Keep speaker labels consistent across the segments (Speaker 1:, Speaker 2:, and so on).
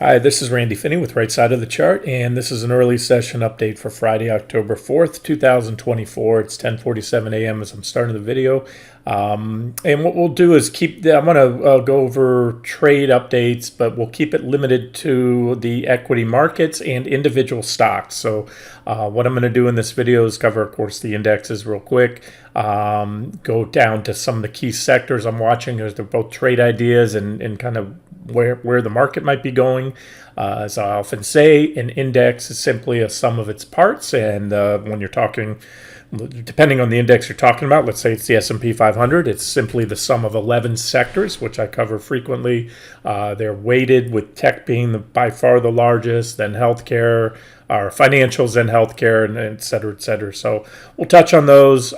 Speaker 1: Hi, this is Randy Finney with Right Side of the Chart, and this is an early session update for Friday, October 4th, 2024. It's 10:47 a.m. as I'm starting the video. And what we'll do is I'm going to go over trade updates, but we'll keep it limited to the equity markets and individual stocks. So what I'm going to do in this video is cover, of course, the indexes real quick, go down to some of the key sectors I'm watching as they're both trade ideas and kind of where the market might be going. As I often say, an index is simply a sum of its parts, and when you're talking, depending on the index you're talking about, let's say it's the S&P 500, it's simply the sum of 11 sectors, which I cover frequently. They're weighted, with tech being by far the largest, then healthcare, or financials, then healthcare, and et cetera, et cetera. So we'll touch on those.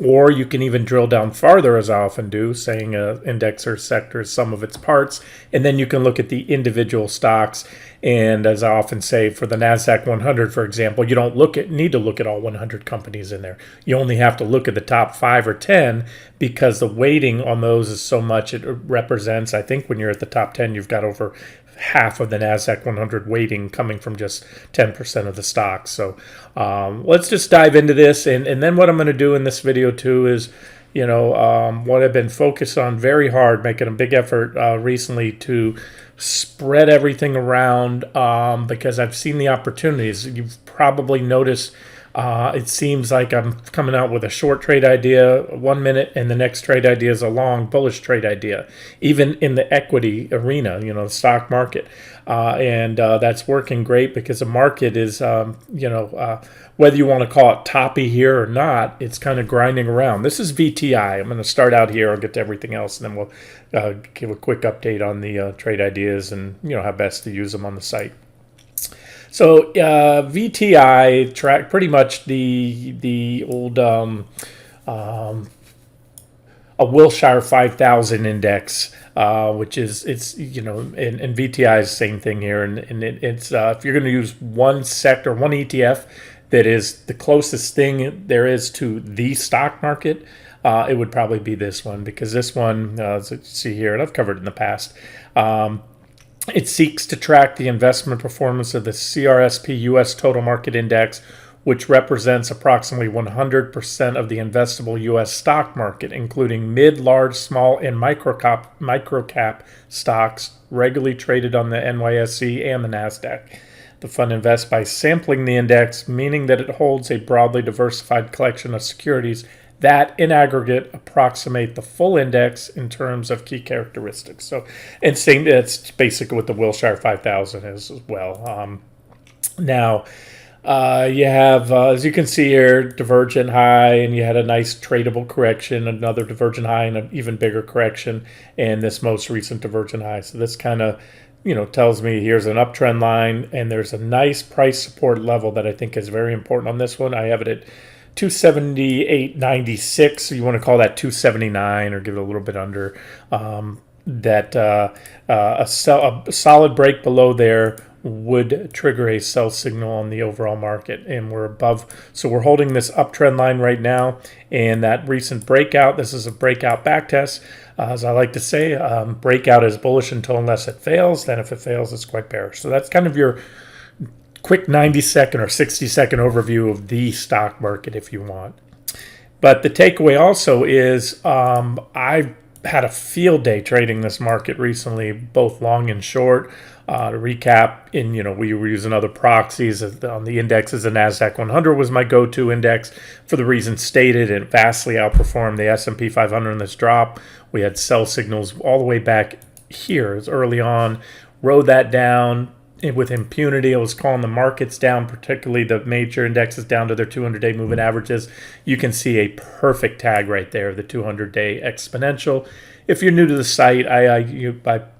Speaker 1: Or you can even drill down farther, as I often do, saying an index or sector is sum of its parts. And then you can look at the individual stocks. And as I often say, for the NASDAQ 100, for example, you don't need to look at all 100 companies in there. You only have to look at the top 5 or 10 because the weighting on those is so much. It represents, I think when you're at the top 10, you've got over half of the NASDAQ 100 weighting coming from just 10% of the stocks. So let's just dive into this. And then what I'm going to do in this video too is, what I've been focused on very hard, making a big effort recently to spread everything around because I've seen the opportunities. You've probably noticed it seems like I'm coming out with a short trade idea 1 minute, and the next trade idea is a long bullish trade idea, even in the equity arena, the stock market. And that's working great because the market is, whether you want to call it toppy here or not, it's kind of grinding around. This is VTI. I'm going to start out here. I'll get to everything else, and then we'll give a quick update on the trade ideas and, how best to use them on the site. So VTI track pretty much the old a Wilshire 5000 index, which is and VTI is the same thing here, and it's if you're going to use one sector, one ETF that is the closest thing there is to the stock market, it would probably be this one, because this one, as you see here, and I've covered it in the past. It seeks to track the investment performance of the CRSP U.S. Total Market Index, which represents approximately 100% of the investable U.S. stock market, including mid, large, small, and microcap stocks regularly traded on the NYSE and the NASDAQ. The fund invests by sampling the index, meaning that it holds a broadly diversified collection of securities that in aggregate approximate the full index in terms of key characteristics. So, and same, it's basically what the Wilshire 5000 is as well. Now, you have, as you can see here, divergent high, and you had a nice tradable correction, another divergent high, and an even bigger correction, and this most recent divergent high. So this kind of, tells me here's an uptrend line, and there's a nice price support level that I think is very important on this one. I have it at 278.96, so you want to call that 279 or give it a little bit under. A solid break below there would trigger a sell signal on the overall market, and we're above. So we're holding this uptrend line right now, and that recent breakout, this is a breakout backtest. As I like to say, breakout is bullish unless it fails. Then if it fails, it's quite bearish. So that's kind of your quick 90-second or 60-second overview of the stock market if you want. But the takeaway also is I've had a field day trading this market recently, both long and short. To recap, we were using other proxies on the indexes. The NASDAQ 100 was my go-to index for the reasons stated. It vastly outperformed the S&P 500 in this drop. We had sell signals all the way back here as early on, rode that down with impunity. I was calling the markets down, particularly the major indexes, down to their 200-day moving averages. You can see a perfect tag right there, the 200-day exponential. If you're new to the site, I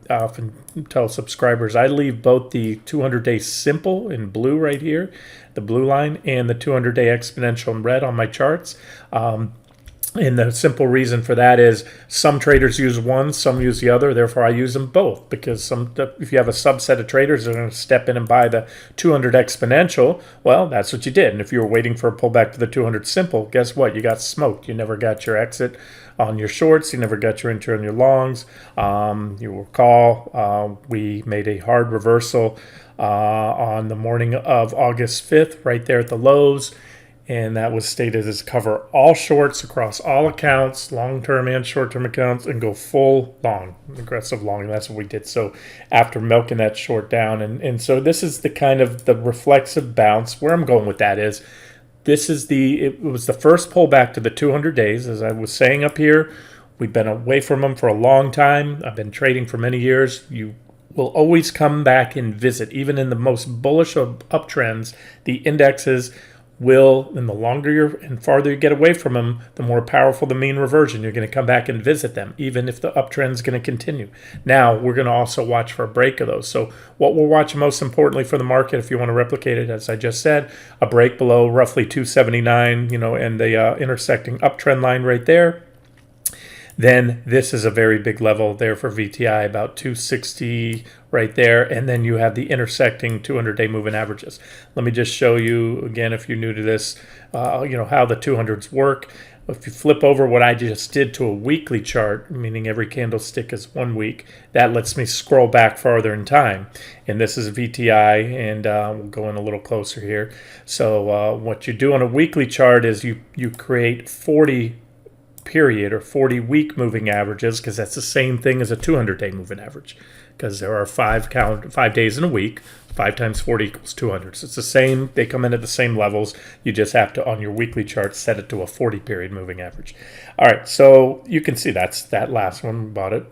Speaker 1: often tell subscribers I leave both the 200-day simple in blue right here, the blue line, and the 200-day exponential in red on my charts. And the simple reason for that is some traders use one, some use the other. Therefore, I use them both, because if you have a subset of traders that are going to step in and buy the 200 exponential, well, that's what you did. And if you were waiting for a pullback to the 200 simple, guess what? You got smoked. You never got your exit on your shorts. You never got your entry on your longs. You recall we made a hard reversal on the morning of August 5th, right there at the lows. And that was stated as cover all shorts across all accounts, long-term and short-term accounts, and go full long, aggressive long. And that's what we did. So after milking that short down, and so this is the kind of the reflexive bounce. Where I'm going with that is, it was the first pullback to the 200 days. As I was saying up here, we've been away from them for a long time. I've been trading for many years. You will always come back and visit. Even in the most bullish of uptrends, the indexes will, and the longer and farther you get away from them, the more powerful the mean reversion. You're going to come back and visit them, even if the uptrend is going to continue. Now, we're going to also watch for a break of those. So what we'll watch most importantly for the market, if you want to replicate it, as I just said, a break below roughly 279, and the intersecting uptrend line right there. Then this is a very big level there for VTI, about 260 right there. And then you have the intersecting 200-day moving averages. Let me just show you again, if you're new to this, how the 200s work. If you flip over what I just did to a weekly chart, meaning every candlestick is 1 week, that lets me scroll back farther in time. And this is VTI, and we'll go in a little closer here. So what you do on a weekly chart is you create 40 period or 40-week moving averages, because that's the same thing as a 200-day moving average, because there are 5 days in a week. 5 times 40 equals 200. So it's the same. They come in at the same levels. You just have to, on your weekly chart, set it to a 40-period moving average. All right, so you can see that's that last one about it.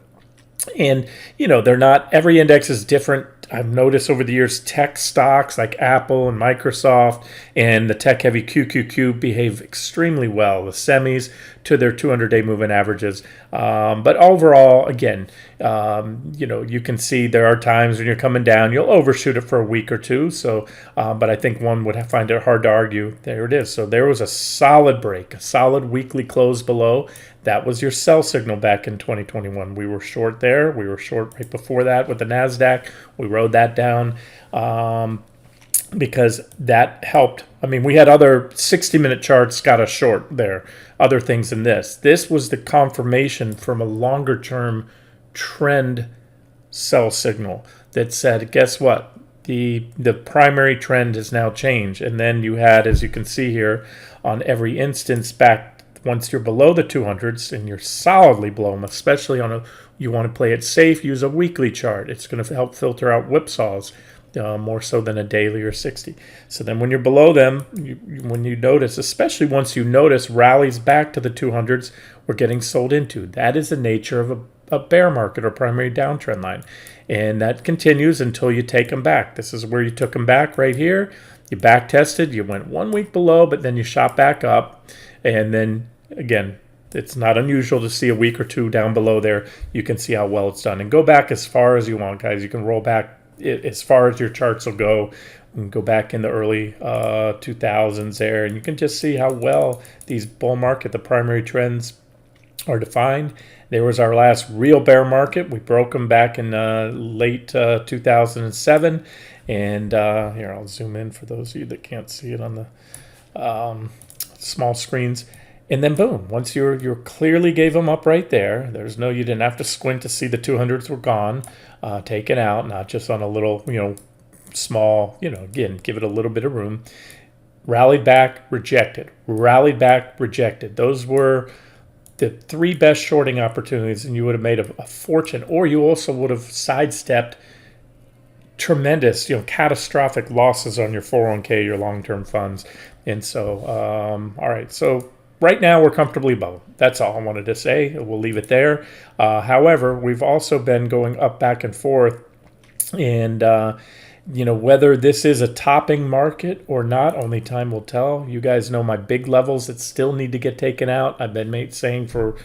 Speaker 1: And, they're not, every index is different. I've noticed over the years tech stocks like Apple and Microsoft and the tech-heavy QQQ behave extremely well, the semis to their 200-day moving averages. But overall, again, you can see there are times when you're coming down, you'll overshoot it for a week or two. So, but I think one would find it hard to argue. There it is. So there was a solid break, a solid weekly close below. That was your sell signal back in 2021. We were short there. We were short right before that with the NASDAQ. We rode that down because that helped. I mean, we had other 60-minute charts got us short there, other things than this. This was the confirmation from a longer-term trend sell signal that said, guess what? The primary trend has now changed. And then you had, as you can see here, on every instance back, once you're below the 200s and you're solidly below them, especially you want to play it safe, use a weekly chart. It's going to help filter out whipsaws more so than a daily or 60. So then when you're below them, when you notice, especially once you notice rallies back to the 200s, we're getting sold into. That is the nature of a bear market or primary downtrend line. And that continues until you take them back. This is where you took them back right here. You back tested, you went 1 week below, but then you shot back up. And then, again, it's not unusual to see a week or two down below there. You can see how well it's done. And go back as far as you want, guys. You can roll back as far as your charts will go. You can go back in the early 2000s there, and you can just see how well these bull market, the primary trends, are defined. There was our last real bear market. We broke them back in late 2007. And here, I'll zoom in for those of you that can't see it on the small screens. And then boom, once you clearly gave them up right there. You didn't have to squint to see the 200s were gone, taken out, not just on a little, small, again, give it a little bit of room. Rallied back, rejected. Rallied back, rejected. Those were the 3 best shorting opportunities, and you would have made a fortune, or you also would have sidestepped tremendous, catastrophic losses on your 401k, your long-term funds. And so, all right. So right now we're comfortably above. That's all I wanted to say. We'll leave it there. However, we've also been going up, back and forth. And, whether this is a topping market or not, only time will tell. You guys know my big levels that still need to get taken out. I've been saying for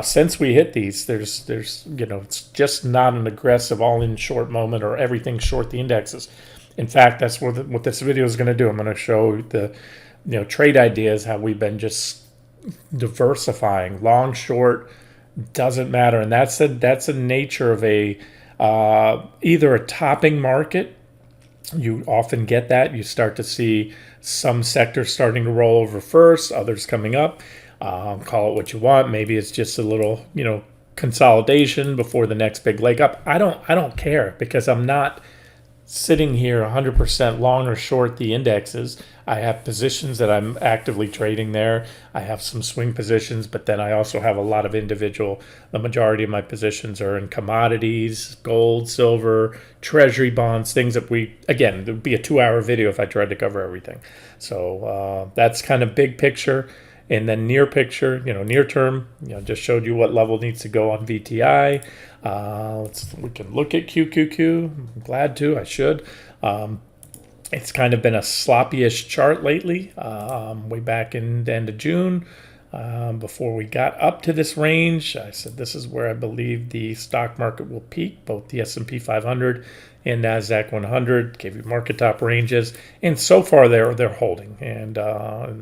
Speaker 1: since we hit these, there's it's just not an aggressive all-in short moment or everything short the indexes. In fact, that's what this video is going to do. I'm going to show the trade ideas, how we've been just diversifying, long, short, doesn't matter. And that's a nature of a either a topping market. You often get that. You start to see some sectors starting to roll over first, others coming up. Call it what you want. Maybe it's just a little, consolidation before the next big leg up. I don't care, because I'm not sitting here 100% long or short the indexes. I have positions that I'm actively trading there. I have some swing positions, but then I also have a lot of individual. The majority of my positions are in commodities, gold, silver, treasury bonds, things that again, it would be a 2-hour video if I tried to cover everything. So that's kind of big picture. And then near picture, near term, just showed you what level needs to go on VTI. We can look at QQQ. I'm glad to. I should. It's kind of been a sloppy-ish chart lately. Way back in the end of June, before we got up to this range, I said this is where I believe the stock market will peak, both the S&P 500 and NASDAQ 100. Gave you market top ranges, and so far they're holding. And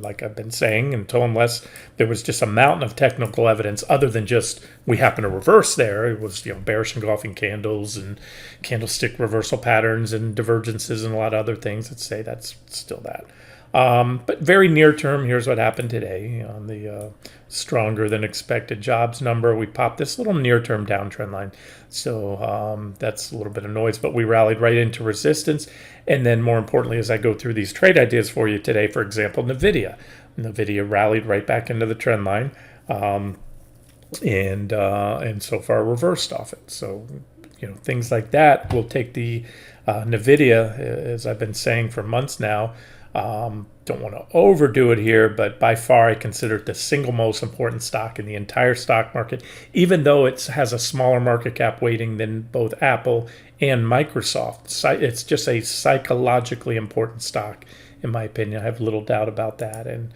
Speaker 1: like I've been saying, unless there was just a mountain of technical evidence other than just we happen to reverse there. It was bearish engulfing candles and candlestick reversal patterns and divergences and a lot of other things that say that's still that. But very near term, here's what happened today on the stronger than expected jobs number. We popped this little near term downtrend line. So that's a little bit of noise, but we rallied right into resistance. And then more importantly, as I go through these trade ideas for you today, for example, NVIDIA rallied right back into the trend line. And so far reversed off it. So, things like that will take the NVIDIA, as I've been saying for months now. Don't want to overdo it here, but by far I consider it the single most important stock in the entire stock market, even though it has a smaller market cap weighting than both Apple and Microsoft. It's just a psychologically important stock, in my opinion. I have little doubt about that, and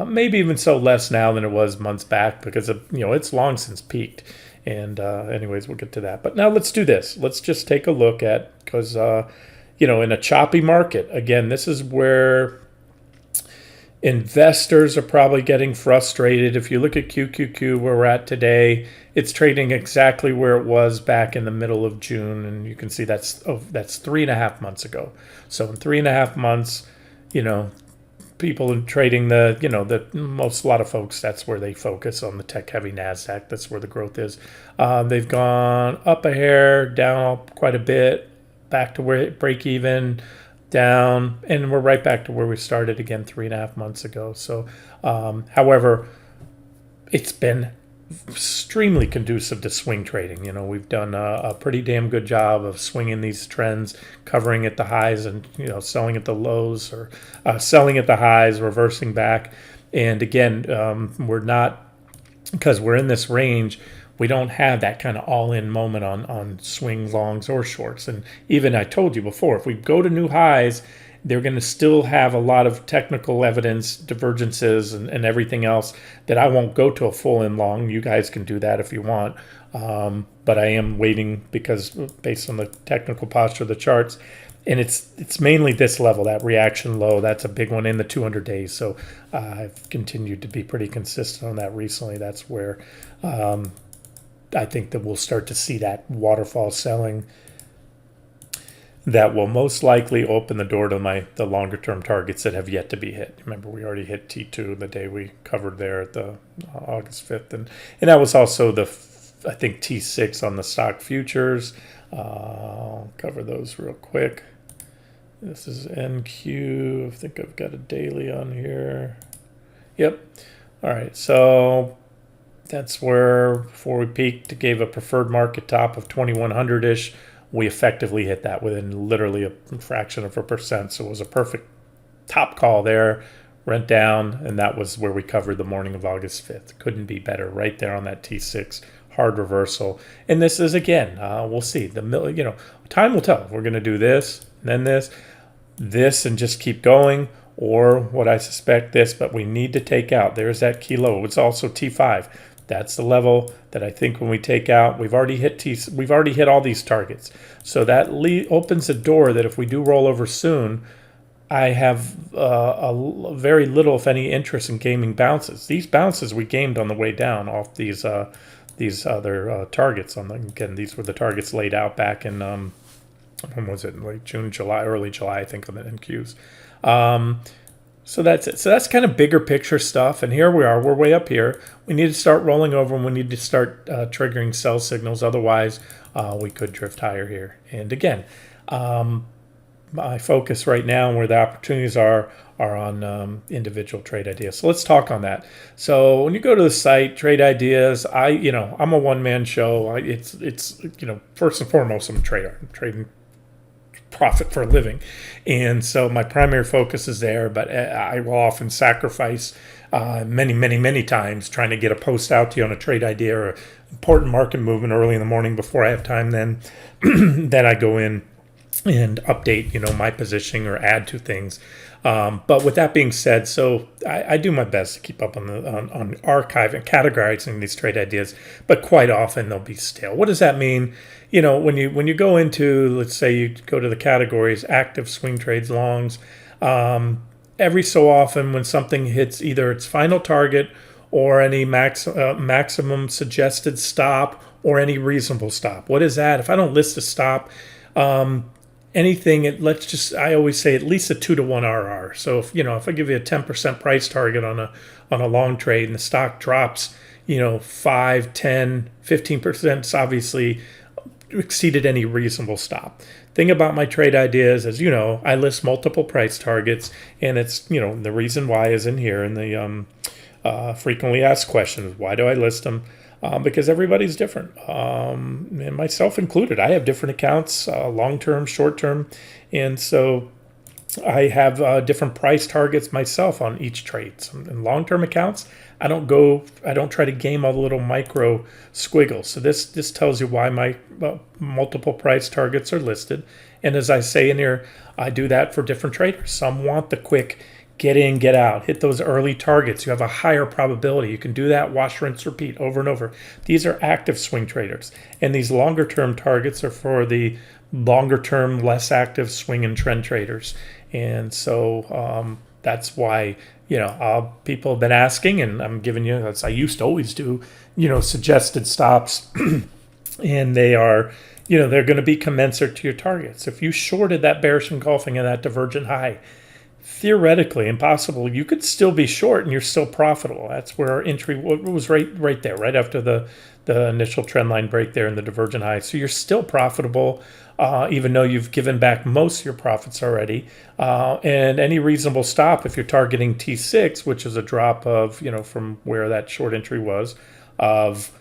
Speaker 1: maybe even so less now than it was months back, because it's long since peaked. And anyways, we'll get to that. But now let's do this. Let's just take a look at, because in a choppy market, again, this is where investors are probably getting frustrated. If you look at QQQ, where we're at today, it's trading exactly where it was back in the middle of June. And you can see that's 3.5 months ago. So in 3.5 months, people are trading a lot of folks, that's where they focus on the tech heavy NASDAQ. That's where the growth is. They've gone up a hair, down quite a bit, back to where it break even, down, and we're right back to where we started again 3.5 months ago. So, however, it's been extremely conducive to swing trading. We've done a pretty damn good job of swinging these trends, covering at the highs and selling at the lows, or selling at the highs, reversing back. And again, we're not, because we're in this range, we don't have that kind of all-in moment on swing longs or shorts. And even I told you before, if we go to new highs, they're going to still have a lot of technical evidence, divergences, and everything else that I won't go to a full-in long. You guys can do that if you want. But I am waiting, because based on the technical posture of the charts, and it's mainly this level, that reaction low. That's a big one in the 200 days. So I've continued to be pretty consistent on that recently. That's where I think that we'll start to see that waterfall selling that will most likely open the door to the longer term targets that have yet to be hit. Remember, we already hit T2 the day we covered there at the August 5th. And that was also I think T6 on the stock futures. I'll cover those real quick. This is NQ. I think I've got a daily on here. Yep. All right. So that's where, before we peaked, it gave a preferred market top of 2100-ish. We effectively hit that within literally a fraction of a percent. So it was a perfect top call there, went down, and that was where we covered the morning of August 5th. Couldn't be better, right there on that T6, hard reversal. And this is, again, we'll see. Time will tell. We're going to do this, then this, and just keep going. Or what I suspect this, but we need to take out. There's that key low. It's also T5. That's the level that I think when we take out, we've already hit all these targets. So that opens the door that if we do roll over soon, I have very little, if any, interest in gaming bounces. These bounces we gamed on the way down off these other targets. Again, these were the targets laid out back in when was it? Like June, July, early July, I think, on the NQs. So that's it. So that's kind of bigger picture stuff. And here we are. We're way up here. We need to start rolling over, and we need to start triggering sell signals. Otherwise, we could drift higher here. And again, my focus right now and where the opportunities are on individual trade ideas. So let's talk on that. So when you go to the site, trade ideas, I'm a one-man show. It's first and foremost, I'm a trader. I'm trading profit for a living, and so my primary focus is there, but I will often sacrifice many times trying to get a post out to you on a trade idea or important market movement early in the morning before I have time. Then then I go in and update my positioning or add to things. But with that being said, so I do my best to keep up on archiving, categorizing these trade ideas, but quite often they'll be stale. What does that mean? When you go into, let's say you go to the categories, active swing trades, longs, every so often when something hits either its final target or any maximum suggested stop or any reasonable stop. What is that? If I don't list a stop, anything, I always say at least a 2-to-1 RR. So if I give you a 10% price target on a long trade and the stock drops 5, 10, 15%, it's obviously exceeded any reasonable stop. Thing about my trade ideas, as you know, I list multiple price targets, and it's the reason why is in here in the frequently asked questions. Why do I list them? Because everybody's different, and myself included. I have different accounts, long-term, short-term, and so I have different price targets myself on each trade. So in long-term accounts, I don't try to game all the little micro squiggles. So this tells you why my multiple price targets are listed. And as I say in here, I do that for different traders. Some want the quick get in, get out, hit those early targets. You have a higher probability. You can do that, wash, rinse, repeat over and over. These are active swing traders. And these longer term targets are for the longer term, less active swing and trend traders. And so that's why, people have been asking, and I'm giving you, as I used to always do, suggested stops. And they are, they're going to be commensurate to your targets. If you shorted that bearish engulfing and that divergent high, theoretically impossible, you could still be short and you're still profitable. That's where our entry was right there, right after the initial trend line break there in the divergent high. So you're still profitable, even though you've given back most of your profits already. And any reasonable stop, if you're targeting T6, which is a drop of, from where that short entry was, of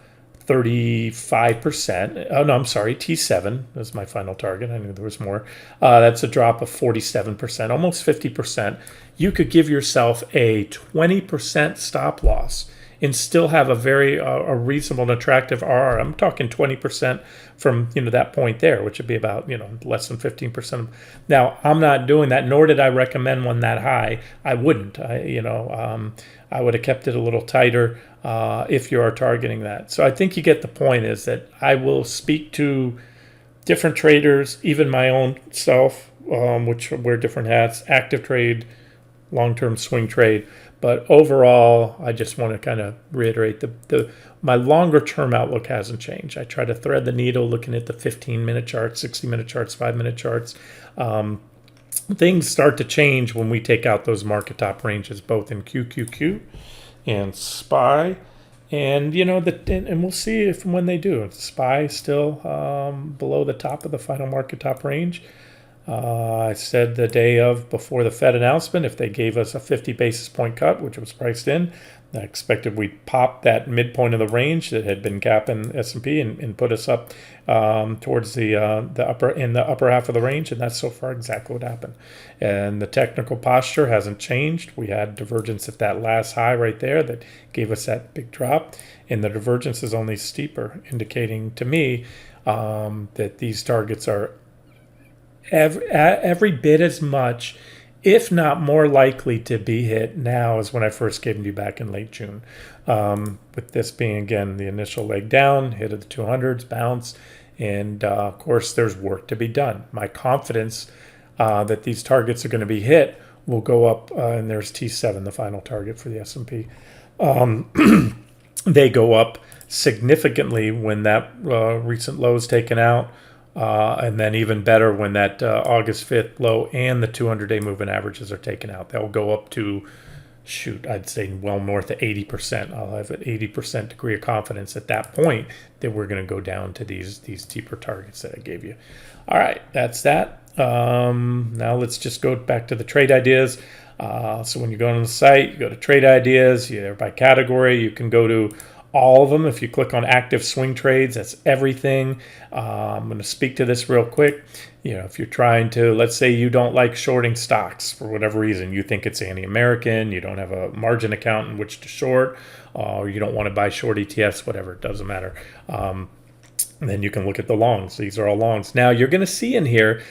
Speaker 1: 35%. Oh, no, I'm sorry. T7 is my final target. I knew there was more. That's a drop of 47%, almost 50%. You could give yourself a 20% stop loss and still have a very a reasonable and attractive RR. I'm talking 20% from that point there, which would be about less than 15%. Now I'm not doing that, nor did I recommend one that high. I wouldn't. I would have kept it a little tighter if you are targeting that. So I think you get the point. Is that I will speak to different traders, even my own self, which wear different hats, active trade, long-term swing trade. But overall, I just want to kind of reiterate my longer-term outlook hasn't changed. I try to thread the needle looking at the 15-minute charts, 60-minute charts, 5-minute charts. Things start to change when we take out those market top ranges, both in QQQ and SPY. And, and we'll see if when they do. SPY still below the top of the final market top range. I said the day before the Fed announcement, if they gave us a 50 basis point cut, which was priced in, I expected we'd pop that midpoint of the range that had been capping S&P and put us up towards the upper half of the range, and that's so far exactly what happened. And the technical posture hasn't changed. We had divergence at that last high right there that gave us that big drop, and the divergence is only steeper, indicating to me that these targets are every bit as much, if not more likely to be hit now as when I first gave them to you back in late June. With this being, again, the initial leg down, hit of the 200s, bounce, and of course there's work to be done. My confidence that these targets are going to be hit will go up, and there's T7, the final target for the S&P. They go up significantly when that recent low is taken out, and then even better when that August 5th low and the 200-day moving averages are taken out. They'll go up to, I'd say well north of 80%. I'll have an 80% degree of confidence at that point that we're going to go down to these deeper targets that I gave you. All right, that's that. Now let's just go back to the trade ideas. So when you go on the site, you go to trade ideas, you're by category. You can go to all of them. If you click on active swing trades, that's everything. I'm going to speak to this real quick. If you're trying to, let's say you don't like shorting stocks for whatever reason, you think it's anti-American, you don't have a margin account in which to short, or you don't want to buy short ETFs, whatever, it doesn't matter. Then you can look at the longs. These are all longs. Now you're going to see in here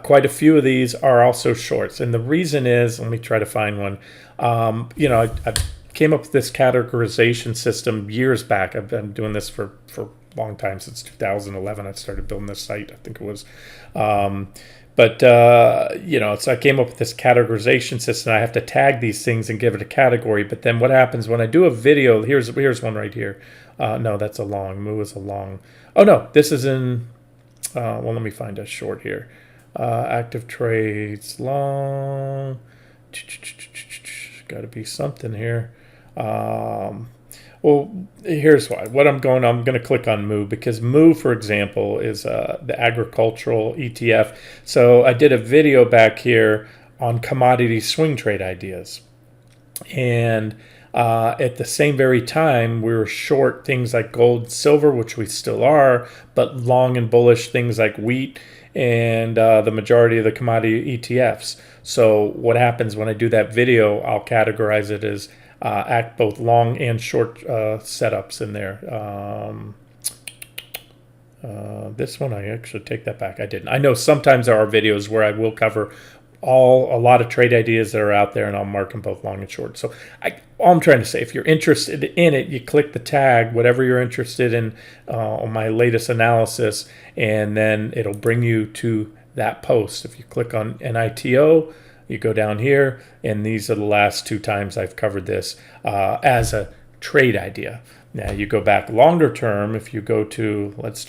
Speaker 1: quite a few of these are also shorts. And the reason is, let me try to find one. I came up with this categorization system years back. I've been doing this for a long time, since 2011. I started building this site, I think it was. So I came up with this categorization system. I have to tag these things and give it a category. But then what happens when I do a video, here's one right here. No, that's a long. Moo is a long. Oh, no, this is in, let me find a short here. Active trades, long. Got to be something here. Well, here's why. I'm going to click on Moo, because Moo, for example, is the agricultural ETF. So I did a video back here on commodity swing trade ideas. And at the same very time, we were short things like gold and silver, which we still are, but long and bullish things like wheat and the majority of the commodity ETFs. So what happens when I do that video, I'll categorize it as act both long and short setups in there. This one, I actually take that back. I didn't. I know sometimes there are videos where I will cover a lot of trade ideas that are out there, and I'll mark them both long and short. So all I'm trying to say, if you're interested in it, you click the tag, whatever you're interested in on my latest analysis, and then it'll bring you to that post. If you click on NITO, you go down here, and these are the last 2 times I've covered this as a trade idea. Now you go back longer term. If you go to, let's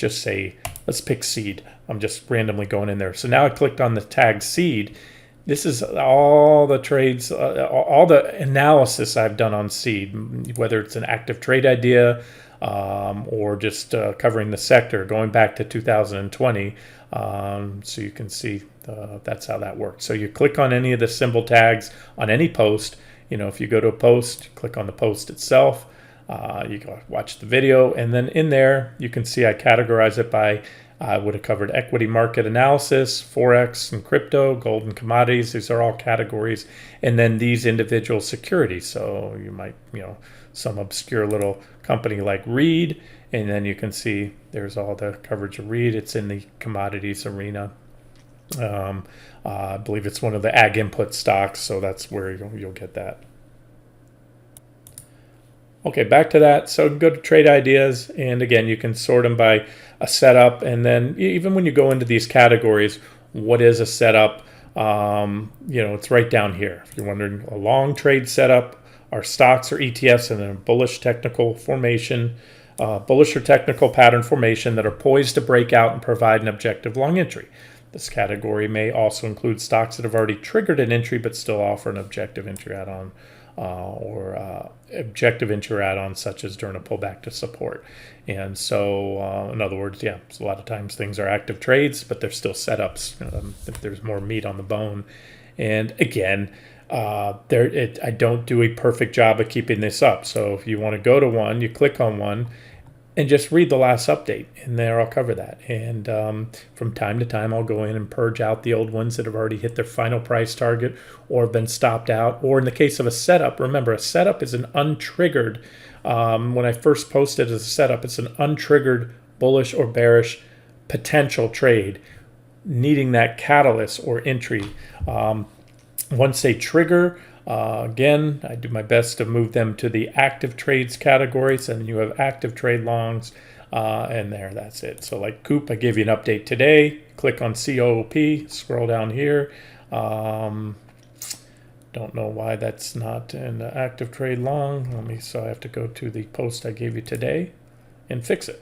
Speaker 1: pick seed. I'm just randomly going in there. So now I clicked on the tag seed. This is all the trades, all the analysis I've done on seed, whether it's an active trade idea or just covering the sector going back to 2020. So you can see that's how that works. So you click on any of the symbol tags on any post. If you go to a post, click on the post itself. You go watch the video, and then in there you can see I categorize it by I would have covered equity market analysis, Forex and crypto, gold and commodities. These are all categories. And then these individual securities. So you might, some obscure little company like Reed. And then you can see there's all the coverage of Reed. It's in the commodities arena. I believe it's one of the ag input stocks. So that's where you'll get that. Okay, back to that. So go to trade ideas, and again, you can sort them by a setup. And then even when you go into these categories, what is a setup? It's right down here. If you're wondering, a long trade setup are stocks or ETFs in a bullish technical formation, bullish or technical pattern formation that are poised to break out and provide an objective long entry. This category may also include stocks that have already triggered an entry but still offer an objective entry add-on. Or objective entry add-on, such as during a pullback to support. And so, in other words, so a lot of times things are active trades, but they're still setups if there's more meat on the bone. And again, I don't do a perfect job of keeping this up. So if you want to go to one, you click on one, and just read the last update. And there I'll cover that. And from time to time, I'll go in and purge out the old ones that have already hit their final price target or have been stopped out. Or in the case of a setup, remember, a setup is an untriggered, when I first posted as a setup, it's an untriggered bullish or bearish potential trade needing that catalyst or entry. Once they trigger, again, I do my best to move them to the active trades categories, and you have active trade longs, and that's it. So like Coop, I gave you an update today. Click on COOP, scroll down here. Don't know why that's not an active trade long. So I have to go to the post I gave you today and fix it.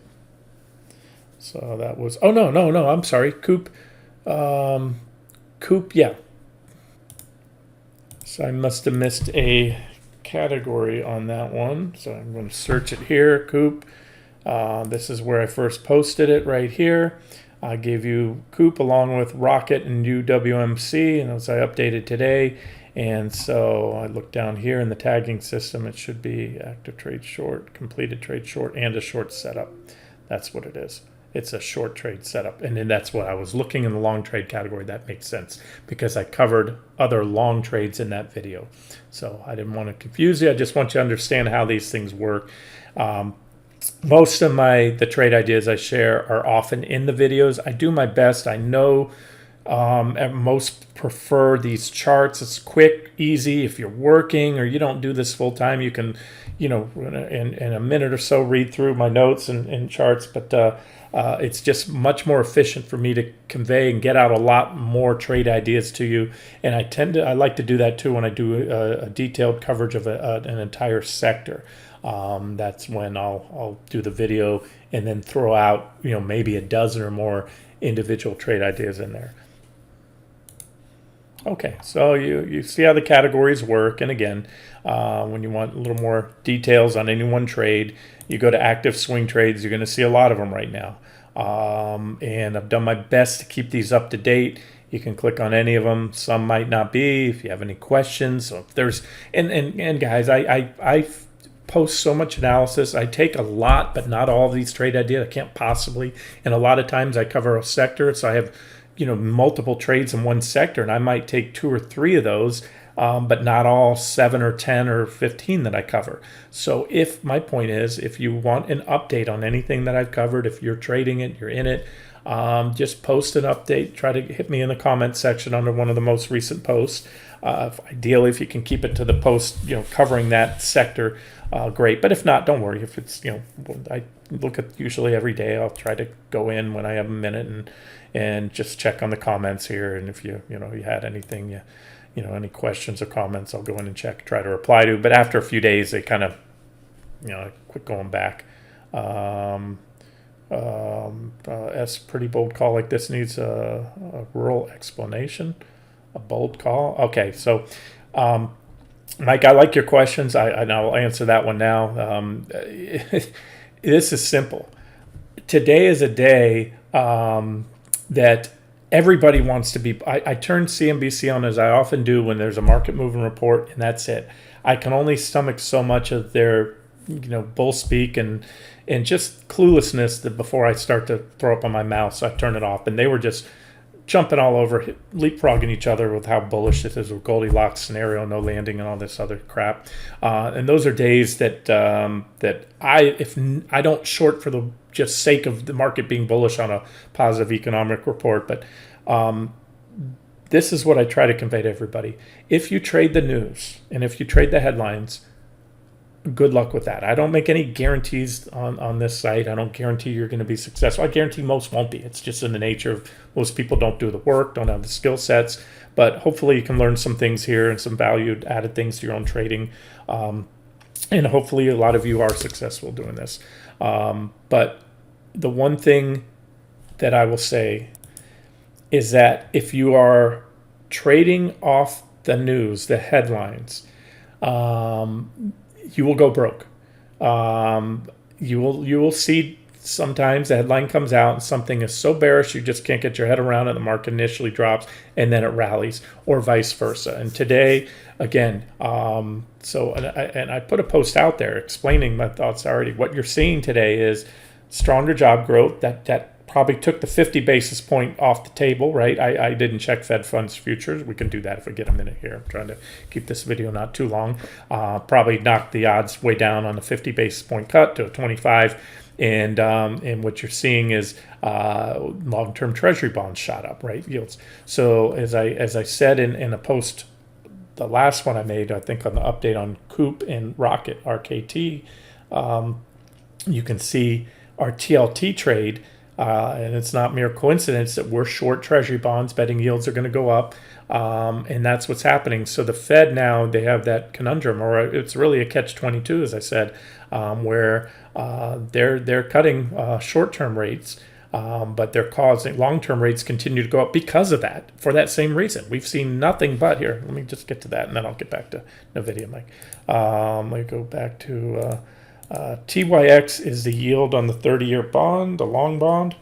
Speaker 1: So that was, oh no, I'm sorry, Coop. Coop, yeah. So I must have missed a category on that one. So I'm going to search it here, Coop. This is where I first posted it right here. I gave you Coop along with Rocket and UWMC, and as I updated today. And so I look down here in the tagging system, it should be active trade short, completed trade short, and a short setup. That's what it is. It's a short trade setup. And then that's what I was looking in the long trade category. That makes sense because I covered other long trades in that video. So I didn't want to confuse you. I just want you to understand how these things work. Most of the trade ideas I share are often in the videos. I do my best. I know most prefer these charts. It's quick, easy. If you're working or you don't do this full time, you can, in a minute or so read through my notes and charts. But it's just much more efficient for me to convey and get out a lot more trade ideas to you. And I like to do that too when I do a detailed coverage of an entire sector. That's when I'll do the video and then throw out, maybe a dozen or more individual trade ideas in there. Okay, so you see how the categories work. And again, when you want a little more details on any one trade, you go to active swing trades. You're going to see a lot of them right now. And I've done my best to keep these up to date. You can click on any of them. Some might not be. If you have any questions, so if there's and guys, I post so much analysis. I take a lot, but not all of these trade ideas. I can't possibly. And a lot of times I cover a sector, so I have multiple trades in one sector, and I might take 2 or 3 of those, but not all 7 or 10 or 15 that I cover. So my point is, if you want an update on anything that I've covered, if you're trading it, you're in it, just post an update. Try to hit me in the comment section under one of the most recent posts. Ideally, if you can keep it to the post, covering that sector, great. But if not, don't worry. If it's, I look at usually every day. I'll try to go in when I have a minute and just check on the comments here. And if you had anything, any questions or comments, I'll go in and try to reply to. But after a few days, they kind of, I quit going back. Pretty bold call like this needs a rural explanation. A bold call. Okay, so Mike, I like your questions. I'll answer that one now. This is simple. Today is a day that everybody wants to be. I turn CNBC on, as I often do when there's a market moving report, and that's it. I can only stomach so much of their bull speak and just cluelessness that before I start to throw up on my mouth, so I turn it off. And they were just jumping all over, leapfrogging each other with how bullish this is, with Goldilocks scenario, no landing, and all this other crap. And those are days that if I don't short for the just sake of the market being bullish on a positive economic report, but this is what I try to convey to everybody. If you trade the news and if you trade the headlines, good luck with that. I don't make any guarantees on this site. I don't guarantee you're going to be successful. I guarantee most won't be. It's just in the nature of most people don't do the work, don't have the skill sets. But hopefully you can learn some things here and some value added things to your own trading. And hopefully a lot of you are successful doing this. But the one thing that I will say is that if you are trading off the news, the headlines, you will go broke. You will see sometimes the headline comes out and something is so bearish you just can't get your head around it. The market initially drops and then it rallies, or vice versa. And today, again, I put a post out there explaining my thoughts already. What you're seeing today is stronger job growth that probably took the 50 basis point off the table, right? I didn't check Fed funds futures. We can do that if we get a minute here. I'm trying to keep this video not too long. Probably knocked the odds way down on the 50 basis point cut to a 25. And what you're seeing is long-term treasury bonds shot up, right? Yields. So as I said in a post, the last one I made, I think on the update on Coop and Rocket, RKT, you can see our TLT trade. And it's not mere coincidence that we're short treasury bonds, betting yields are going to go up. And that's what's happening. So the Fed now, they have that conundrum, or it's really a catch-22, as I said, where they're cutting short-term rates, but they're causing long-term rates continue to go up because of that, for that same reason. We've seen nothing but here. Let me just get to that, and then I'll get back to NVIDIA, Mike. Let me go back to TYX is the yield on the 30-year bond, the long bond.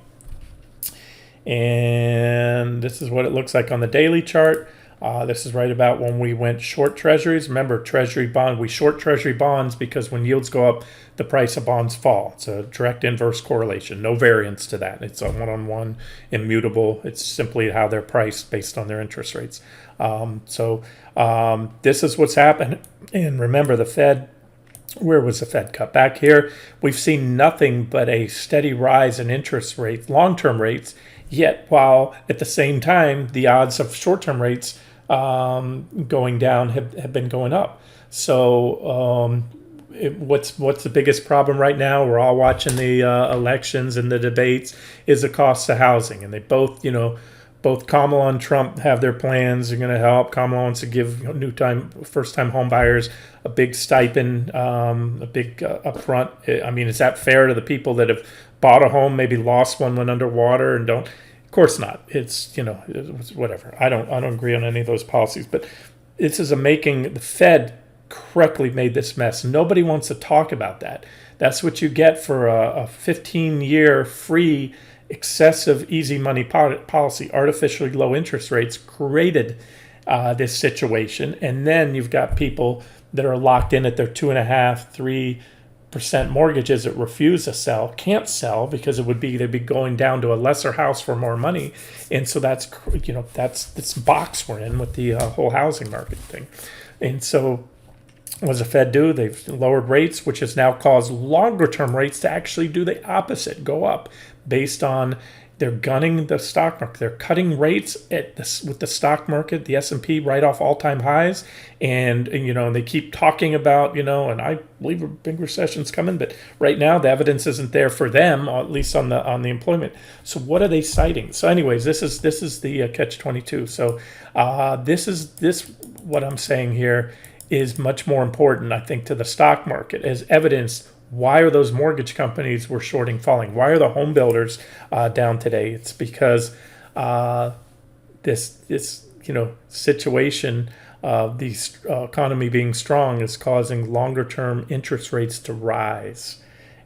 Speaker 1: And this is what it looks like on the daily chart. This is right about when we went short treasuries. Remember, treasury bond, we short treasury bonds because when yields go up, the price of bonds fall. It's a direct inverse correlation, no variance to that. It's a one-on-one, immutable. It's simply how they're priced based on their interest rates. This is what's happened. And remember, the Fed, where was the Fed cut? Back here, we've seen nothing but a steady rise in interest rates, long-term rates, yet while at the same time, the odds of short-term rates going down have been going up. So what's the biggest problem right now? We're all watching the elections and the debates, is the cost of housing. And they both, both Kamala and Trump have their plans. They're going to help. Kamala wants to give first-time home buyers a big stipend, a big upfront. I mean, is that fair to the people that have bought a home, maybe lost one, went underwater, and don't? Of course not. It's it's whatever. I don't agree on any of those policies. But this is the Fed correctly made this mess. Nobody wants to talk about that. That's what you get for a 15-year free, excessive easy money policy. Artificially low interest rates created this situation, and then you've got people that are locked in at their 2.5-3% mortgages that refuse to sell, can't sell because they'd be going down to a lesser house for more money, and so that's this box we're in with the whole housing market thing. And so what does the Fed do? They've lowered rates, which has now caused longer-term rates to actually do the opposite, go up, based on they're gunning the stock market. They're cutting rates with the stock market, the S&P right off all-time highs, and they keep talking about and I believe a big recession's coming, but right now the evidence isn't there for them, at least on the employment. So what are they citing? So anyways, this is the catch-22. So what I'm saying here is much more important, I think, to the stock market as evidence. Why are those mortgage companies were shorting falling? Why are the home builders down today? It's because this situation of the economy being strong is causing longer term interest rates to rise,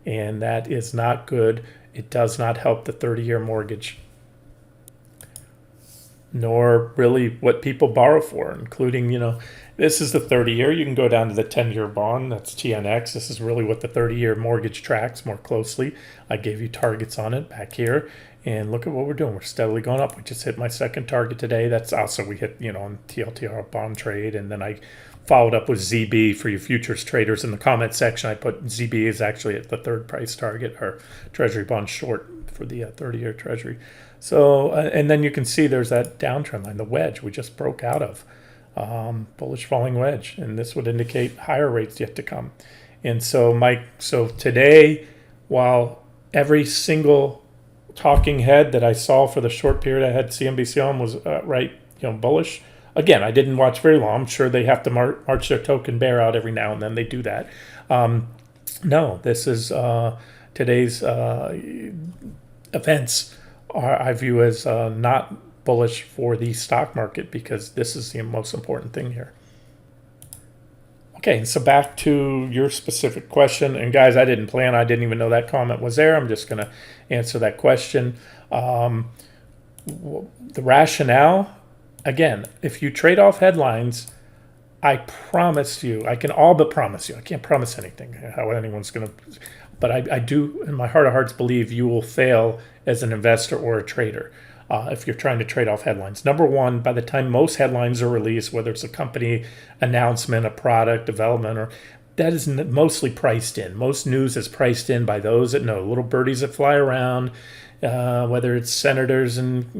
Speaker 1: and that is not good. It does not help the 30-year mortgage, nor really what people borrow for, including, this is the 30-year. You can go down to the 10-year bond. That's TNX. This is really what the 30-year mortgage tracks more closely. I gave you targets on it back here. And look at what we're doing. We're steadily going up. We just hit my second target today. That's also, we hit, on TLTR bond trade. And then I followed up with ZB for you futures traders. In the comment section, I put ZB is actually at the third price target, or treasury bond short for the 30-year treasury. So, and then you can see there's that downtrend line, the wedge we just broke out of. Bullish falling wedge, and this would indicate higher rates yet to come. And so, Mike, today, while every single talking head that I saw for the short period I had CNBC on was bullish. Again, I didn't watch very long. I'm sure they have to march their token bear out every now and then. They do that. No, this is today's events I view as not bullish for the stock market, because this is the most important thing here. Okay, so back to your specific question. And guys, I didn't even know that comment was there. I'm just going to answer that question. The rationale, again, if you trade off headlines, I promise you, I can all but promise you, I can't promise anything, how anyone's going to, but I do, in my heart of hearts, believe you will fail as an investor or a trader. If you're trying to trade off headlines. Number one, by the time most headlines are released, whether it's a company announcement, a product development, that is mostly priced in. Most news is priced in by those that know, little birdies that fly around, whether it's senators and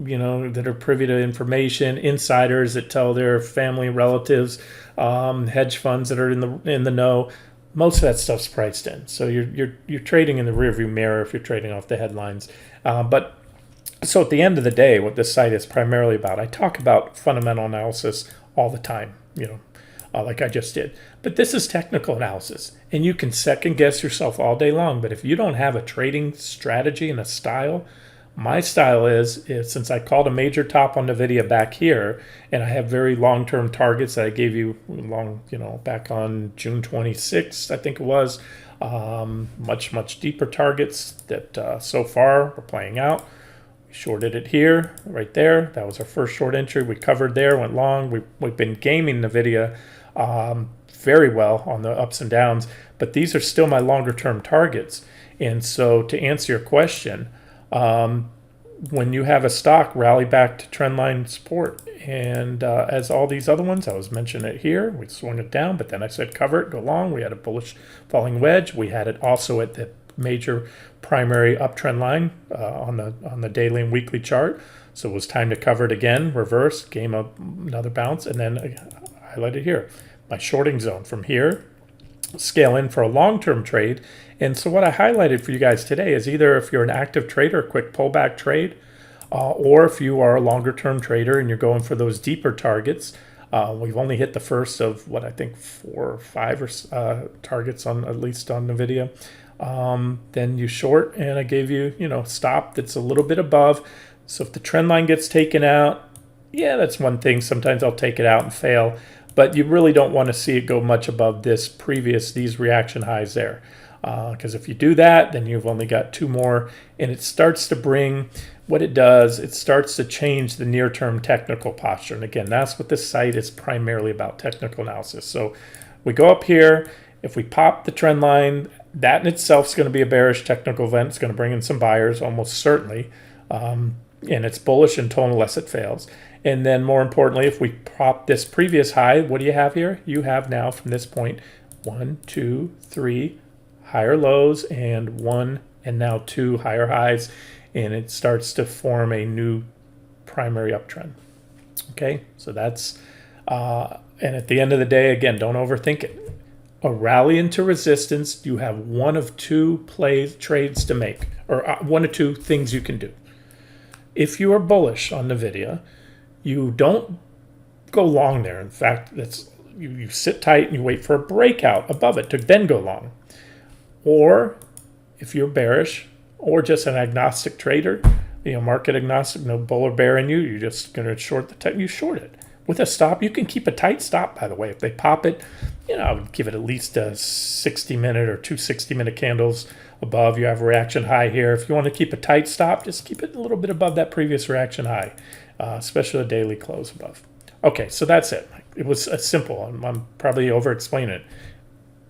Speaker 1: that are privy to information, insiders that tell their family relatives, hedge funds that are in the know. most of that stuff's priced in. So you're trading in the rearview mirror if you're trading off the headlines. But so at the end of the day, what this site is primarily about, I talk about fundamental analysis all the time, like I just did. But this is technical analysis, and you can second guess yourself all day long. But if you don't have a trading strategy and a style, my style is since I called a major top on NVIDIA back here, and I have very long-term targets that I gave you back on June 26th, I think it was, much deeper targets that so far we're playing out. We shorted it here, right there. That was our first short entry. We covered there, went long. We've been gaming NVIDIA very well on the ups and downs, but these are still my longer-term targets. And so to answer your question, when you have a stock rally back to trendline support, and as all these other ones, I was mentioning it here, we swung it down, but then I said cover it, go long. We had a bullish falling wedge. We had it also at the major primary uptrend line on the daily and weekly chart. So it was time to cover it again, reverse, game up another bounce, and then I highlighted here my shorting zone from here. Scale in for a long-term trade. And so what I highlighted for you guys today is either if you're an active trader, a quick pullback trade, or if you are a longer-term trader and you're going for those deeper targets. We've only hit the first of what I think 4 or 5 targets on at least on NVIDIA. Then you short, and I gave you stop that's a little bit above. So if the trend line gets taken out, yeah, that's one thing. Sometimes I'll take it out and fail. But you really don't want to see it go much above these reaction highs there. Because if you do that, then you've only got 2 more. And it starts to bring, what it does, it starts to change the near-term technical posture. And again, that's what this site is primarily about, technical analysis. So we go up here. If we pop the trend line, that in itself is going to be a bearish technical event. It's going to bring in some buyers, almost certainly. And it's bullish unless it fails. And then more importantly, if we pop this previous high, what do you have here? You have now from this point 1, 2, 3 higher lows and 1 and now 2 higher highs. And it starts to form a new primary uptrend. Okay, so that's, and at the end of the day, again, don't overthink it. A rally into resistance, you have one of 2 trades to make, or 1 or 2 things you can do. If you are bullish on NVIDIA, you don't go long there. In fact, you sit tight and you wait for a breakout above it to then go long. Or if you're bearish or just an agnostic trader, market agnostic, no bull or bear in you, you're just going to short the tech, you short it. With a stop, you can keep a tight stop, by the way. If they pop it, I would give it at least a 60-minute or 2 60-minute candles above. You have a reaction high here. If you want to keep a tight stop, just keep it a little bit above that previous reaction high, especially a daily close above. Okay, so that's it. It was simple. I'm probably over-explaining it.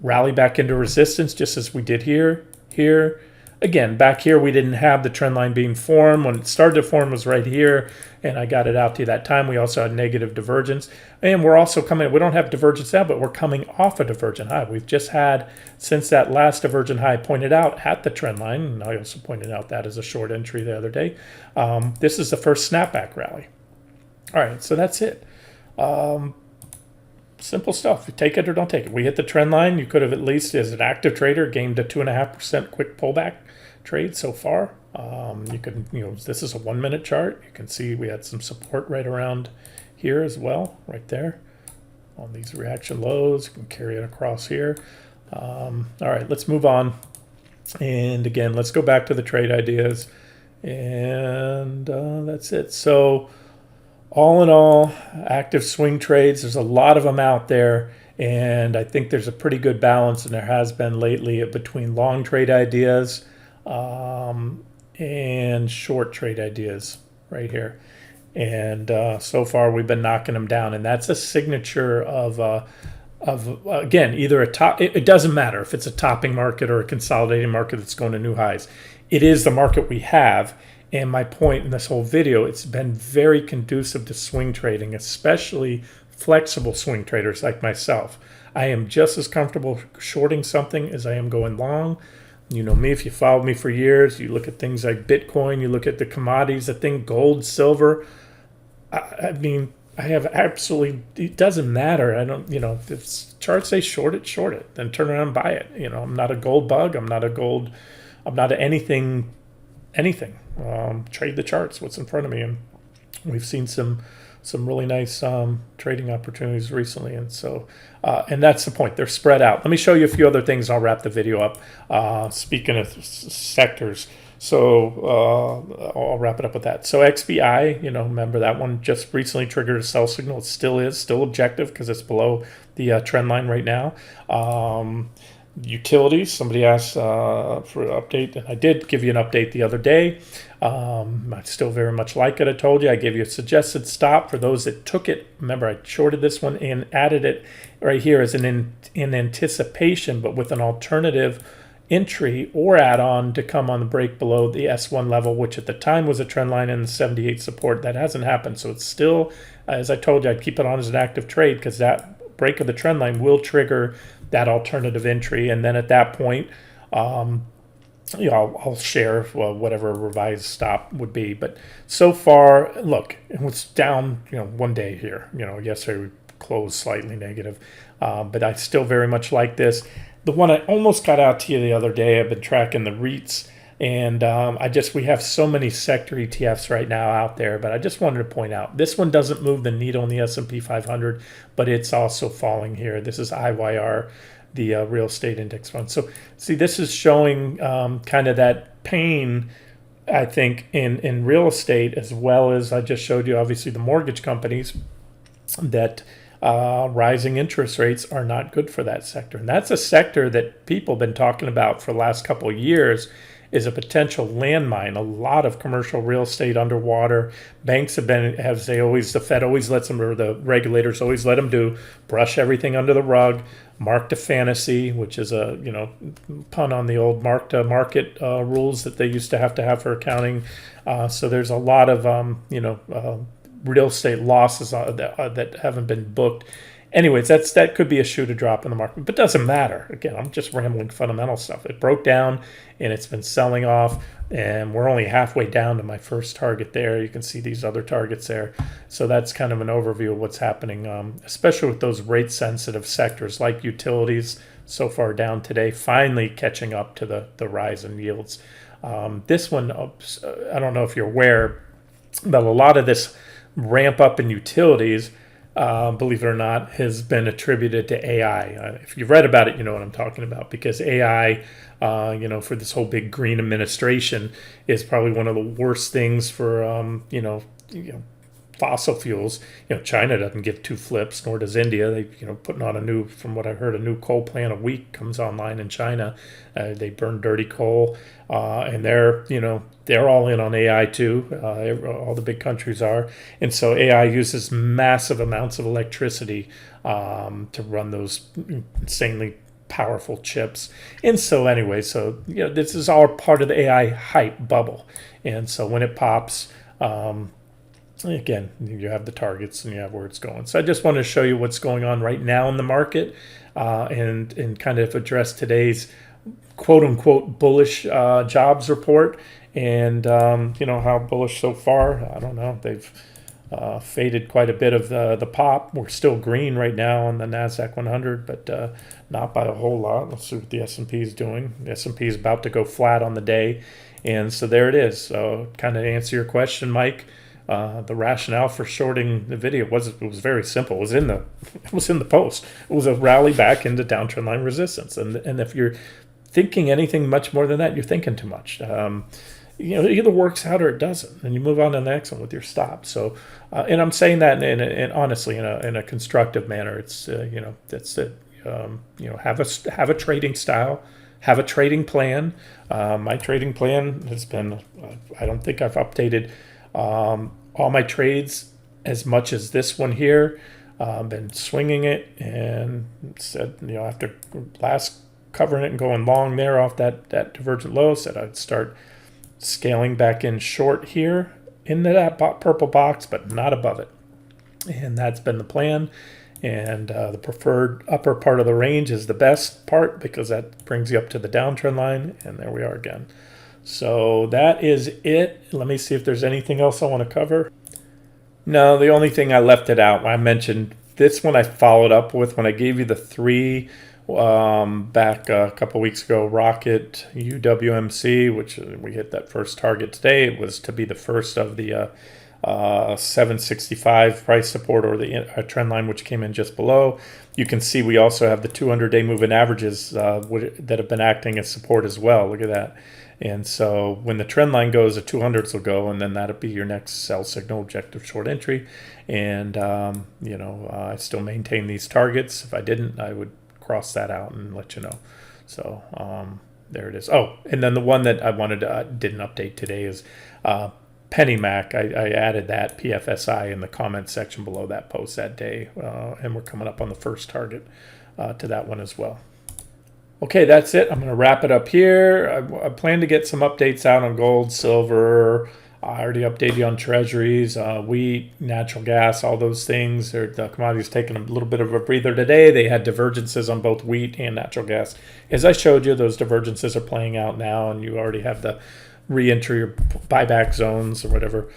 Speaker 1: Rally back into resistance, just as we did here. Again, back here, we didn't have the trend line being formed. When it started to form, it was right here, and I got it out to that time. We also had negative divergence. And we're also we don't have divergence now, but we're coming off a divergent high. We've just had, since that last divergent high pointed out at the trend line, and I also pointed out that as a short entry the other day, this is the first snapback rally. All right, so that's it. Simple stuff. You take it or don't take it. We hit the trend line. You could have at least, as an active trader, gained a 2.5% quick pullback trade so far. You can, this is a 1-minute chart. You can see we had some support right around here as well, right there on these reaction lows. You can carry it across here. All right, let's move on. And again, let's go back to the trade ideas. And that's it. So all in all, active swing trades, there's a lot of them out there, and I think there's a pretty good balance, and there has been lately, between long trade ideas and short trade ideas right here. And so far we've been knocking them down, and that's a signature of again, either a top, it doesn't matter if it's a topping market or a consolidating market that's going to new highs. It is the market we have. And my point in this whole video, it's been very conducive to swing trading, especially flexible swing traders like myself. I am just as comfortable shorting something as I am going long. You know me, if you followed me for years, you look at things like Bitcoin, you look at the commodities, gold, silver. I mean, I have absolutely, it doesn't matter. I don't, if charts say short it, then turn around and buy it. I'm not a gold bug. I'm not anything. Trade the charts, what's in front of me. And we've seen some really nice trading opportunities recently. And so, and that's the point. They're spread out. Let me show you a few other things. I'll wrap the video up. Speaking of sectors, so I'll wrap it up with that. So XBI, remember that one just recently triggered a sell signal. It still objective because it's below the trend line right now. Utilities, somebody asked for an update, and I did give you an update the other day. I still very much like it. I told you I gave you a suggested stop for those that took it. Remember, I shorted this one and added it right here as in anticipation, but with an alternative entry or add-on to come on the break below the S1 level, which at the time was a trend line in the 78 support. That hasn't happened, so it's still, as I told you, I'd keep it on as an active trade because that break of the trend line will trigger that alternative entry, and then at that point, I'll share whatever a revised stop would be. But so far, look, it was down, one day here. Yesterday we closed slightly negative, but I still very much like this. The one I almost got out to you the other day, I've been tracking the REITs, and we have so many sector ETFs right now out there, but I just wanted to point out, this one doesn't move the needle in the S&P 500, but it's also falling here. This is IYR, the real estate index fund. So see, this is showing kind of that pain, I think, in real estate, as well as I just showed you, obviously, the mortgage companies, that rising interest rates are not good for that sector. And that's a sector that people have been talking about for the last couple of years is a potential landmine. A lot of commercial real estate underwater. Banks have been, the Fed always lets them, or the regulators always let them do, brush everything under the rug, mark to fantasy, which is a, pun on the old mark to market rules that they used to have for accounting. So there's a lot of, real estate losses that haven't been booked. Anyways, that could be a shoe to drop in the market, but doesn't matter. Again, I'm just rambling fundamental stuff. It broke down and it's been selling off, and we're only halfway down to my first target there. You can see these other targets there. So that's kind of an overview of what's happening, especially with those rate sensitive sectors like utilities, so far down today, finally catching up to the rise in yields. This one, I don't know if you're aware, but a lot of this ramp up in utilities, believe it or not, has been attributed to AI. If you've read about it, you know what I'm talking about, because AI, for this whole big green administration, is probably one of the worst things for, fossil fuels. China doesn't give two flips, nor does India. They, putting on from what I heard, a new coal plant a week comes online in China. They burn dirty coal, and they're all in on AI too. All the big countries are, and so AI uses massive amounts of electricity to run those insanely powerful chips. And so anyway, this is all part of the AI hype bubble, and so when it pops, again, you have the targets and you have where it's going. So I just want to show you what's going on right now in the market, and kind of address today's quote unquote bullish jobs report, and how bullish so far. I don't know. They've faded quite a bit of the pop. We're still green right now on the NASDAQ 100, but not by a whole lot. Let's see what the S&P is doing. The S&P is about to go flat on the day, and so there it is. So kind of answer your question, Mike. The rationale for shorting the video was very simple. It was in the post. It was a rally back into downtrend line resistance, and if you're thinking anything much more than that, you're thinking too much. It either works out or it doesn't, and you move on to the next one with your stop. So, and I'm saying that in honestly in a constructive manner. It's that's it. Have a trading style, have a trading plan. My trading plan has been. I don't think I've updated all my trades as much as this one here. Been swinging it, and said, after last covering it and going long there off that divergent low, said I'd start scaling back in short here into that purple box, but not above it. And that's been the plan. And the preferred upper part of the range is the best part, because that brings you up to the downtrend line. And there we are again. So that is it. Let me see if there's anything else I want to cover. No, the only thing I left it out, I mentioned this one I followed up with when I gave you the three back a couple weeks ago. Rocket, UWMC, which we hit that first target today. It was to be the first of the 765 price support, or the trend line, which came in just below. You can see we also have the 200-day moving averages that have been acting as support as well. Look at that. And so when the trend line goes, the 200s will go, and then that'll be your next sell signal, objective short entry. And, I still maintain these targets. If I didn't, I would cross that out and let you know. So there it is. Oh, and then the one that I wanted to, didn't update today is PennyMac. I added that PFSI in the comment section below that post that day. And we're coming up on the first target to that one as well. Okay, that's it. I'm going to wrap it up here. I plan to get some updates out on gold, silver. I already updated you on treasuries, wheat, natural gas, all those things. The commodities taking a little bit of a breather today. They had divergences on both wheat and natural gas. As I showed you, those divergences are playing out now, and you already have the re-entry or buyback zones or whatever.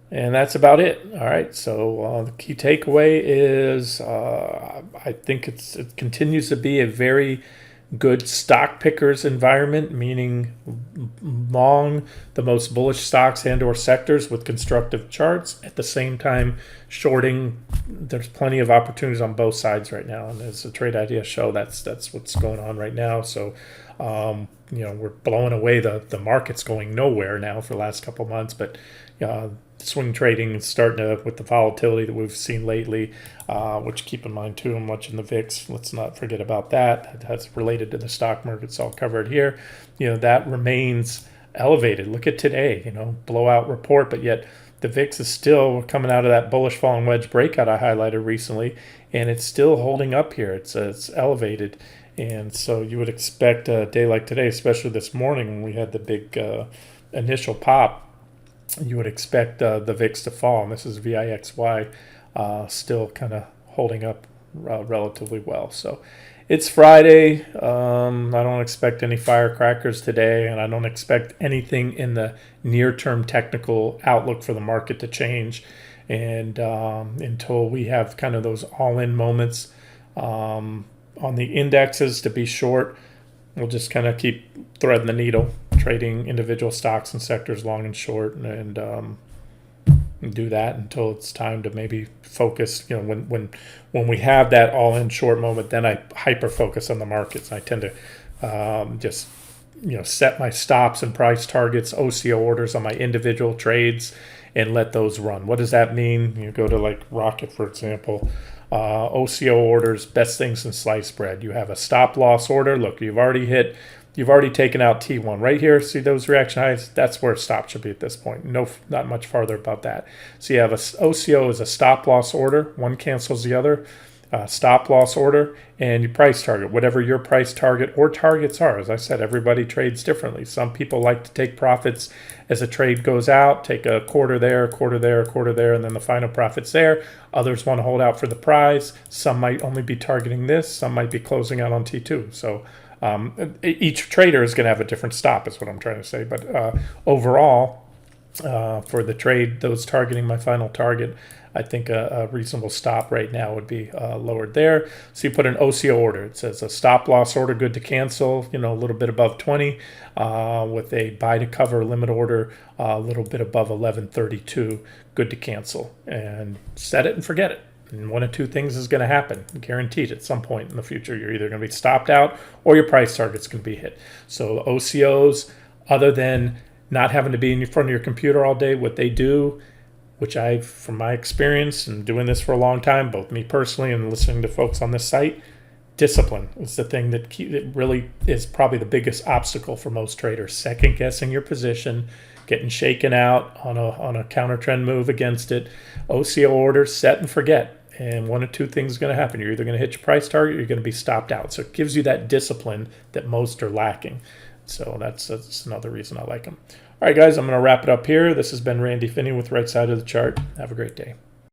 Speaker 1: And that's about it. All right. So the key takeaway is I think it continues to be a very good stock pickers environment, meaning long the most bullish stocks and or sectors with constructive charts. At the same time, shorting, there's plenty of opportunities on both sides right now. And as the Trade Idea show, that's what's going on right now. So we're blowing away the market's going nowhere now for the last couple of months, but swing trading is starting to, with the volatility that we've seen lately, which keep in mind too, I'm watching the VIX. Let's not forget about that. That's related to the stock market. It's all covered here. That remains elevated. Look at today, blowout report, but yet the VIX is still coming out of that bullish falling wedge breakout I highlighted recently, and it's still holding up here. It's elevated. And so you would expect a day like today, especially this morning when we had the big initial pop, you would expect the VIX to fall. And this is VIXY, still kind of holding up relatively well. So it's Friday. I don't expect any firecrackers today, and I don't expect anything in the near-term technical outlook for the market to change. And until we have kind of those all-in moments on the indexes to be short, we'll just kind of keep threading the needle, trading individual stocks and sectors long and short, and do that until it's time to maybe focus. When we have that all-in short moment, then I hyper focus on the markets. I tend to just set my stops and price targets, OCO orders on my individual trades, and let those run. What does that mean? You go to like Rocket, for example. OCO orders, best things in slice bread. You have a stop loss order. Look, you've already taken out T1 right here. See those reaction highs? That's where a stop should be at this point. No, not much farther about that. So you have a OCO is a stop loss order. One cancels the other. Stop loss order, and your price target, whatever your price target or targets are. As I said, everybody trades differently. Some people like to take profits as a trade goes out, take a quarter there, a quarter there, a quarter there, and then the final profit's there. Others want to hold out for the prize. Some might only be targeting this. Some might be closing out on T2. So each trader is going to have a different stop, is what I'm trying to say. But overall, for the trade, those targeting my final target, I think a reasonable stop right now would be lowered there. So you put an OCO order. It says a stop loss order, good to cancel, a little bit above 20, with a buy to cover limit order, a little bit above 1132, good to cancel. And set it and forget it. And one of two things is going to happen, guaranteed at some point in the future. You're either going to be stopped out or your price target's going to be hit. So OCOs, other than not having to be in front of your computer all day, what they do, which from my experience and doing this for a long time, both me personally and listening to folks on this site, discipline is the thing that it really is probably the biggest obstacle for most traders. Second guessing your position, getting shaken out on a counter trend move against it. OCO orders, set and forget. And one of two things is going to happen. You're either going to hit your price target or you're going to be stopped out. So it gives you that discipline that most are lacking. So that's another reason I like them. All right, guys, I'm going to wrap it up here. This has been Randy Finney with Right Side of the Chart. Have a great day.